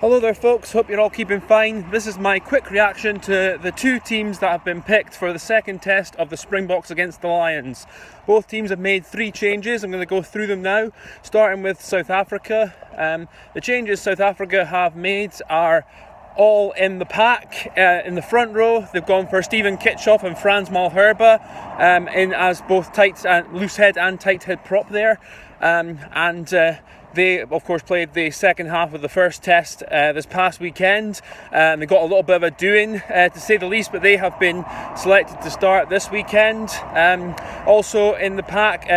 Hello there folks, hope you're all keeping fine. This is my quick reaction to the two teams that have been picked for the second test of the Springboks against the Lions. Both teams have made 3 changes. I'm going to go through them now, starting with South Africa. The changes South Africa have made are all in the pack. In the front row, they've gone for Steven Kitshoff and Frans Malherbe in as both loose head and tight head prop there. They, of course, played the second half of the first test this past weekend. They got a little bit of a doing, to say the least, but they have been selected to start this weekend. Also in the pack,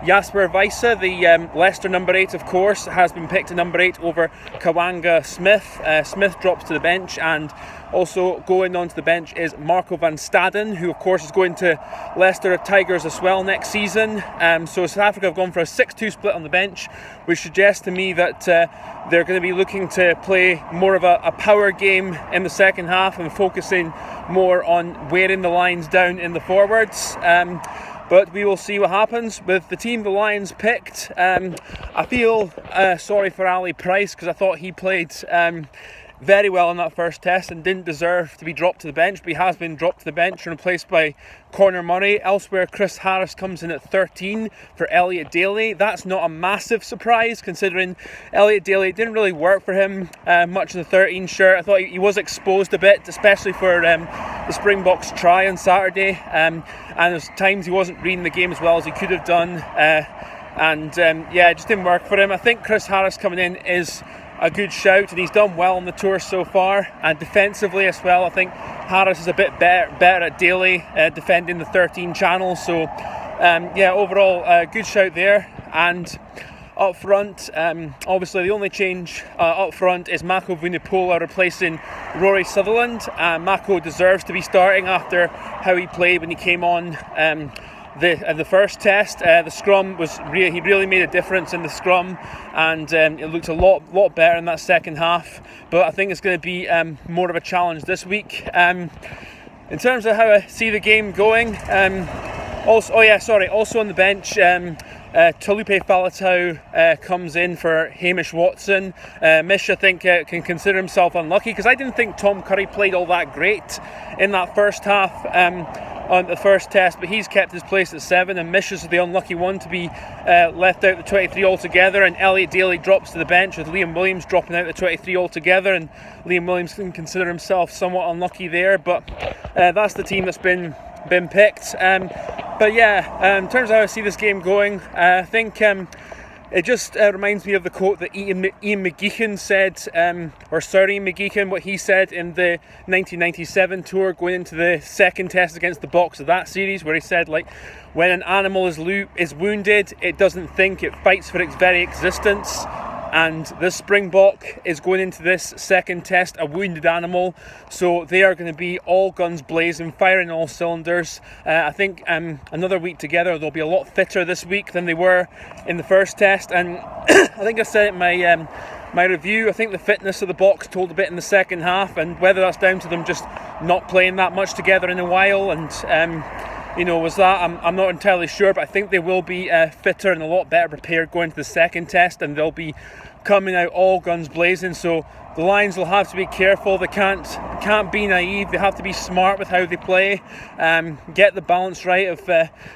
Jasper Wiese, the Leicester number 8, of course, has been picked to number 8 over Kawanga Smith. Smith drops to the bench, and also going onto the bench is Marco van Staden, who of course is going to Leicester Tigers as well next season. So South Africa have gone for a 6-2 split on the bench, which suggests to me that they're going to be looking to play more of a power game in the second half and focusing more on wearing the Lions down in the forwards. But we will see what happens with the team the Lions picked. I feel sorry for Ali Price, because I thought he played very well in that first test and didn't deserve to be dropped to the bench, but he has been dropped to the bench and replaced by Conor Murray. Elsewhere, Chris Harris comes in at 13 for Elliot Daly. That's not a massive surprise, considering Elliot Daly didn't really work for him much in the 13 shirt. I thought he was exposed a bit, especially for the Springboks try on Saturday, and there's times he wasn't reading the game as well as he could have done, it just didn't work for him. I think Chris Harris coming in is a good shout, and he's done well on the tour so far, and defensively as well. I think Harris is a bit better at Daly defending the 13 channel, so overall good shout there. And up front, obviously the only change up front is Mako Vunipola replacing Rory Sutherland. Mako deserves to be starting after how he played when he came on the first test. The scrum he really made a difference in the scrum, and it looked a lot better in that second half. But I think it's going to be more of a challenge this week. In terms of how I see the game going, also on the bench, Taulupe Faletau comes in for Hamish Watson. Mish, I think, can consider himself unlucky, because I didn't think Tom Curry played all that great in that first half on the first test, but he's kept his place at 7, and Mish is the unlucky one to be left out the 23 altogether, and Elliot Daly drops to the bench, with Liam Williams dropping out the 23 altogether, and Liam Williams can consider himself somewhat unlucky there, but that's the team that's been picked. In terms of how I see this game going, I think it just reminds me of the quote that Ian McGeechan said, Ian McGeechan, what he said in the 1997 tour going into the second test against the Boks of that series, where he said, like, when an animal is wounded, it doesn't think, it fights for its very existence. And the Springbok is going into this second test a wounded animal, so they are going to be all guns blazing, firing all cylinders. I think another week together, they'll be a lot fitter this week than they were in the first test, and I think I said it in my review, I think the fitness of the Boks told a bit in the second half, and whether that's down to them just not playing that much together in a while, and was that? I'm not entirely sure, but I think they will be fitter and a lot better prepared going to the second test, and they'll be coming out all guns blazing. So the Lions will have to be careful. They can't be naive. They have to be smart with how they play. Get the balance right of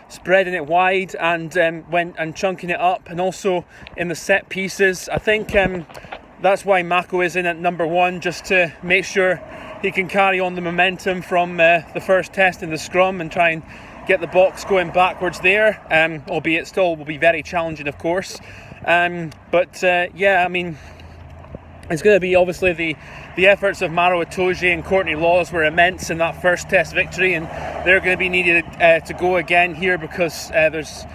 spreading it wide and chunking it up, and also in the set pieces. I think that's why Mako is in at number 1, just to make sure he can carry on the momentum from the first test in the scrum and try and get the Boks going backwards there, albeit still will be very challenging, of course. It's going to be, obviously, the efforts of Maro Itoje and Courtney Laws were immense in that first test victory, and they're going to be needed to go again here, because there's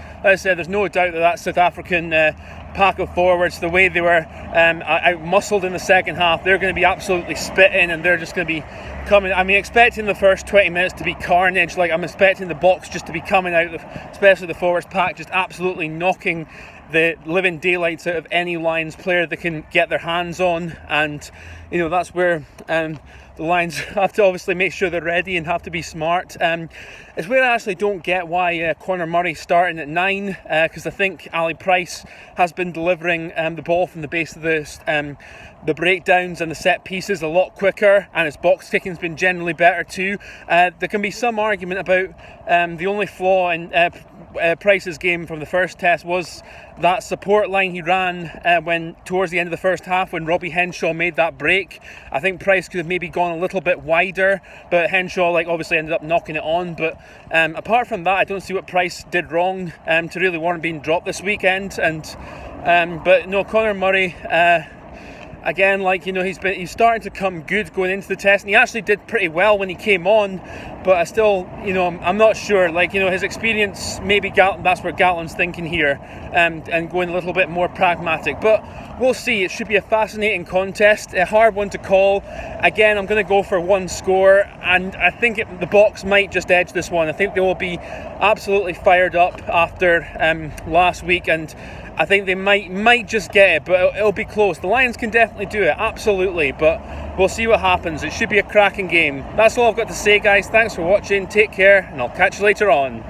no doubt that South African pack of forwards, the way they were out-muscled in the second half, they're going to be absolutely spitting, and they're just going to be coming. I mean, expecting the first 20 minutes to be carnage. Like, I'm expecting the Boks just to be coming out, especially the forwards pack, just absolutely knocking the living daylights out of any Lions player they can get their hands on, and that's where the Lions have to obviously make sure they're ready and have to be smart. It's where I actually don't get why Conor Murray's starting at 9, because I think Ali Price has been delivering the ball from the base of the breakdowns and the set pieces a lot quicker, and his box kicking's been generally better too. There can be some argument about the only flaw in Price's game from the first test was that support line he ran when towards the end of the first half when Robbie Henshaw made that break. I think Price could have maybe gone a little bit wider, but Henshaw obviously ended up knocking it on. But apart from that, I don't see what Price did wrong to really warrant being dropped this weekend. But no, Conor Murray, again, he's starting to come good going into the test, and he actually did pretty well when he came on. But I still, I'm not sure. His experience, maybe that's where Gatland's thinking here, and going a little bit more pragmatic. But we'll see. It should be a fascinating contest, a hard one to call. Again, I'm going to go for one score, and I think the box might just edge this one. I think they will be absolutely fired up after last week, and I think they might just get it, but it'll be close. The Lions can definitely do it, absolutely, but we'll see what happens. It should be a cracking game. That's all I've got to say, guys. Thanks for watching, take care, and I'll catch you later on.